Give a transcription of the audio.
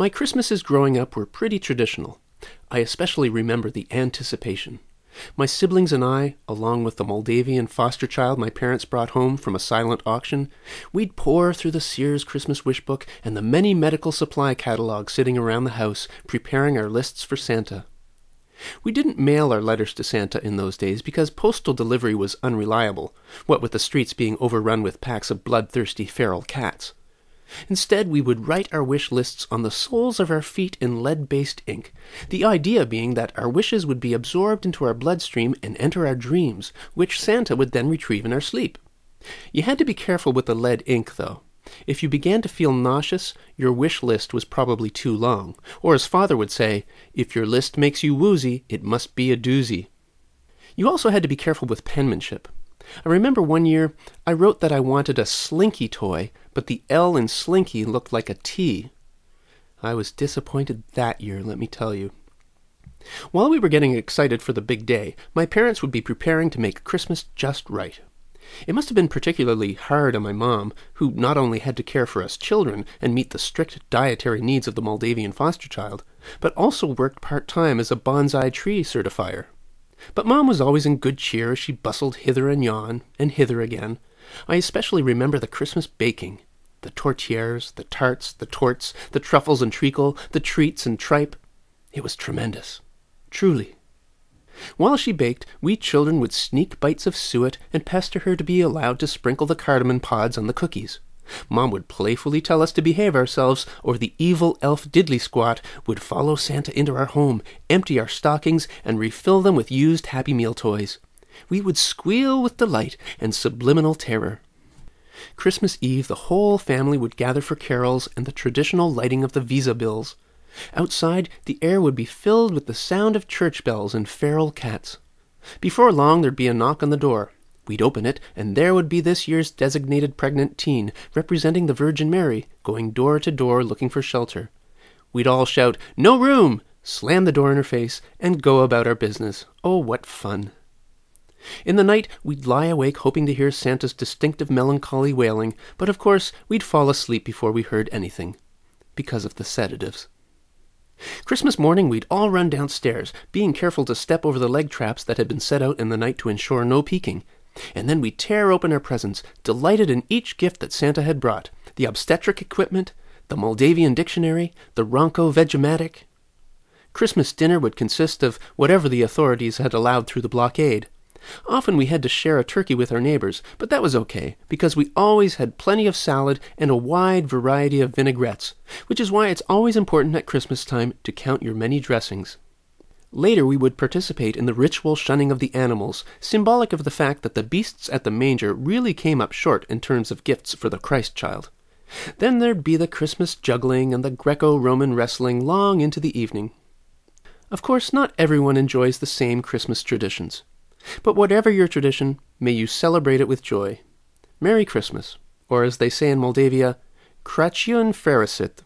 My Christmases growing up were pretty traditional. I especially remember the anticipation. My siblings and I, along with the Moldavian foster child my parents brought home from a silent auction, we'd pore through the Sears Christmas wish book and the many medical supply catalogs sitting around the house, preparing our lists for Santa. We didn't mail our letters to Santa in those days because postal delivery was unreliable, what with the streets being overrun with packs of bloodthirsty feral cats. Instead, we would write our wish lists on the soles of our feet in lead-based ink, the idea being that our wishes would be absorbed into our bloodstream and enter our dreams, which Santa would then retrieve in our sleep. You had to be careful with the lead ink, though. If you began to feel nauseous, your wish list was probably too long, or as Father would say, if your list makes you woozy, it must be a doozy. You also had to be careful with penmanship. I remember one year I wrote that I wanted a Slinky toy, but the L in Slinky looked like a T. I was disappointed that year, let me tell you. While we were getting excited for the big day, my parents would be preparing to make Christmas just right. It must have been particularly hard on my mom, who not only had to care for us children and meet the strict dietary needs of the Moldavian foster child, but also worked part-time as a bonsai tree certifier. But Mom was always in good cheer as she bustled hither and yon, and hither again. I especially remember the Christmas baking. The tourtières, the tarts, the torts, the truffles and treacle, the treats and tripe. It was tremendous. Truly. While she baked, we children would sneak bites of suet and pester her to be allowed to sprinkle the cardamom pods on the cookies. Mom would playfully tell us to behave ourselves, or the evil elf Diddley Squat would follow Santa into our home, empty our stockings, and refill them with used Happy Meal toys. We would squeal with delight and subliminal terror. Christmas Eve, the whole family would gather for carols and the traditional lighting of the Visa bills. Outside, the air would be filled with the sound of church bells and feral cats. Before long, there'd be a knock on the door. We'd open it, and there would be this year's designated pregnant teen, representing the Virgin Mary, going door to door looking for shelter. We'd all shout, "No room!" slam the door in her face, and go about our business. Oh, what fun! In the night, we'd lie awake hoping to hear Santa's distinctive melancholy wailing, but of course, we'd fall asleep before we heard anything, because of the sedatives. Christmas morning, we'd all run downstairs, being careful to step over the leg traps that had been set out in the night to ensure no peeking. And then we'd tear open our presents, delighted in each gift that Santa had brought, the obstetric equipment, the Moldavian dictionary, the Ronco Vegematic. Christmas dinner would consist of whatever the authorities had allowed through the blockade. Often we had to share a turkey with our neighbors, but that was okay, because we always had plenty of salad and a wide variety of vinaigrettes, which is why it's always important at Christmas time to count your many dressings. Later we would participate in the ritual shunning of the animals, symbolic of the fact that the beasts at the manger really came up short in terms of gifts for the Christ child. Then there'd be the Christmas juggling and the Greco-Roman wrestling long into the evening. Of course, not everyone enjoys the same Christmas traditions. But whatever your tradition, may you celebrate it with joy. Merry Christmas, or as they say in Moldavia, Crăciun Fericit.